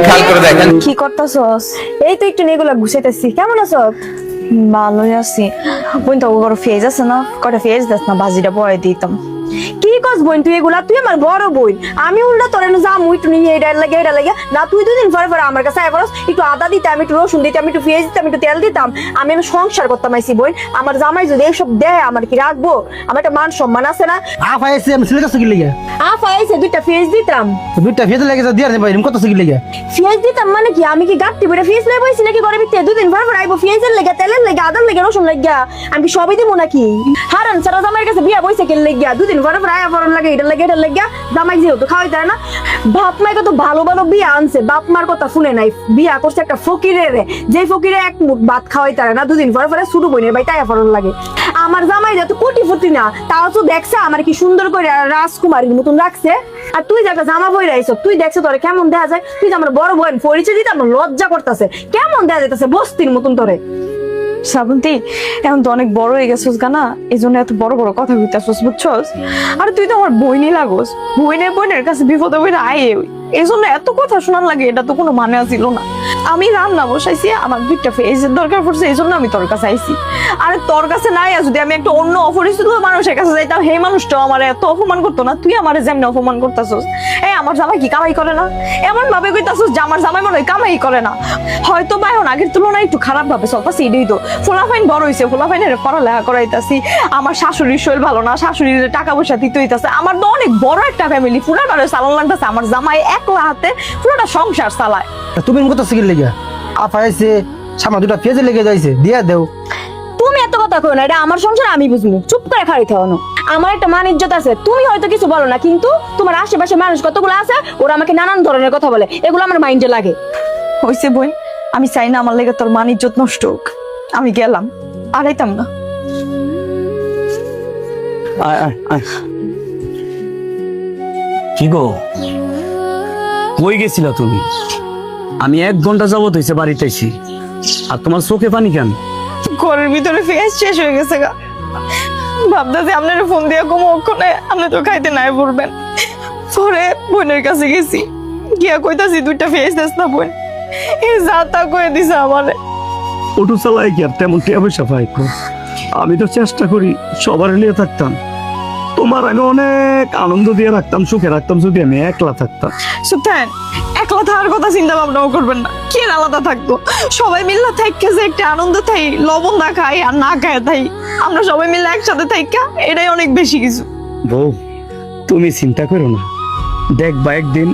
খেয়াল করে দেখেন। কি করতেছস? এই তো একটু এগুলা গুছাইতেছি। কেমন আছো? ভালোই আছি। বোন তো বড় ফেজ আছে না, কটা ফেজ দাস না, বাজিটা পরে দিতাম। কি কস বোন তুই এগুলা? তুই আমার বড় বোন, আমি উল্টা তোরে না যাম উই তুমি এইটা লাগে না। তুই দুদিন পরে পরে আমার কাছে আইবরস, একটু আদা দিতাম, একটু রসুন দিতাম, একটু পেঁয়াজ দিতাম, একটু তেল দিতাম। আমি সংসার করতাম আইছি বোন। আমার জামাই যদি এইসব দেয় আমার কি রাখবো? আমার একটা মান সম্মান আছে না? আইছে আমি সিলেক্ট আছে কি লাগে আইছে দুইটা পেঁয়াজ দিতাম। দুইটা ফেতে লাগে দিয়া রে ভাই কত আছে কি লাগে পেঁয়াজ দিতাম মানে কি? আমি কি গাঁটটি বেড়ে পেঁয়াজ লই বইছি নাকি ঘরে ভিতরে? দুদিন পর পর আইবো পেঁয়াজের লেগে, তেলের লেগে, আদার লেগে, রসুন লেগে। আমি কি সবই দিব নাকি? হারান সারা জামাইয়ের কাছে বিয়া বইছে কেন লেগে? দুদিন পর পর আয়া পরন লাগে, এটা লেগে জামাই যেহেতু খাওয়াই তার না। বাপ মাই কত ভালো ভালো বিয়া আনছে, বাপ মার কথা শুনে নাই। বিয়া করছে একটা ফকিরের, যে ফকিরে এক মুঠ ভাত খাওয়াই তার না। দুদিন পর পরে ছোট বোনের বাড়িতে আয়া পরন লাগে। আমার জামাই যত কোটিপতি না, তাও তো দেখছে আমার কি সুন্দর করে রাজকুমারীর মতন রাখছে। আর তুই যাকে জামা বই রাইছ, তুই দেখছে তোরে কেমন দেখা যায়? তুই যে আমার বড় বোন, পরিচয় দিতে আমার লজ্জা করতেছে। কেমন দেখা যাইতেছে বস্তির মতন তোরে। শ্রাবন্তী, এখন তো অনেক বড় হয়ে গেছিস গানা, এই জন্য এত বড় বড় কথা কইতাছিস, বুঝছস? আর তুই তো আমার বইনই লাগোস। বোনের কাছে বিপদে বইরা আয়ে, এই জন্য এত কথা শোনার লাগে, এটা তো কোনো মানে ছিল না। আমি রান্না বসাইছি, আমার দুইটা ফেজের দরকার পড়ছে, এই জন্য আমি তোর কাছে আইছি। আর তোর কাছে নাই, যদি আমি একটা অন্য অপরিচিত মানুষের কাছে যাইতাম, সেই মানুষটাও আমার এত অপমান করতো না। তুই আমার যেমনি অপমান করতেছস। এই আমার জামাই কি কামাই করে না? এমন ভাবে কইতাছস যে আমার জামাই মনে হয় কামাই করে না। হয়তো বা এখন আগের তুলনায় একটু খারাপ ভাবে চলতেছে, এটাই তো। ফোলাফাইন বড় হয়েছে, ফোলাফাইনের পড়ালেখা করাইতাছি। আমার শাশুড়ির শরীর ভালো না, শাশুড়ির টাকা পয়সা দিতে হইতাছে। আমার তো অনেক বড় একটা ফ্যামিলি, পুরাটা চালান লাগতেছে। আমার জামাই একলা হাতে পুরোটা সংসার চালায়। তুমি কত আছে কি লাগে আইছে সামনে দুটা ফেজে লেগে যাইছে দিয়া দেও। তুমি এত কথা কই না, এটা আমার সংসার, আমি বুঝবো। চুপ করে খাইতে হনো। আমার একটা মান ইজ্জত আছে, তুমি হয়তো কিছু বলো না, কিন্তু তোমার আশেপাশে মানুষ কতগুলো আছে, ওরা আমাকে নানান ধরনের কথা বলে, এগুলো আমার মাইন্ডে লাগে। হইছে বই, আমি চাই না আমার লেগে তোর মান ইজ্জত নষ্ট হোক। আমি গেলাম, আড়াইতাম না। কি গো, কই গেছিলা তুমি? আমি 1 ঘন্টা যাবত হইছে বাড়িতে আইছি, আর তোমার চোখে পানি কেন? ঘরের ভিতরে ফেস শেষ হয়ে গেছে গা। ভাবতেছি আপনার ফোন দিয়ে কমো ওখানে, আপনি তো খাইতে নাই বলবেন। পরে বোনের কাছে গেছি, গিয়া কইতাছি দুইটা ফেস দেস না বোন, এই যা তা কয়ে দিছে আমারে। অটো চালাই কি আর তেমন টিয়া পয়সা পাই? আমি তো চেষ্টা করি সবার নিয়ে থাকতাম, তোমার আমি অনেক আনন্দ দিয়ে রাখতাম, সুখে রাখতাম, যদি আমি একলা থাকতাম। সুলতান, একলা থাকার কথা চিন্তা ভাবনাও করবেন না। কে আলাদা থাকতো? সবাই মিল্লা থাইকা যে একটা আনন্দ থাই, লবণ না খাই আর না খায় থাই, আমরা সবাই মিলে একসাথে থাইকা, এটাই অনেক বেশি কিছু। বউ, তুমি চিন্তা করো না, দেখবা একদিন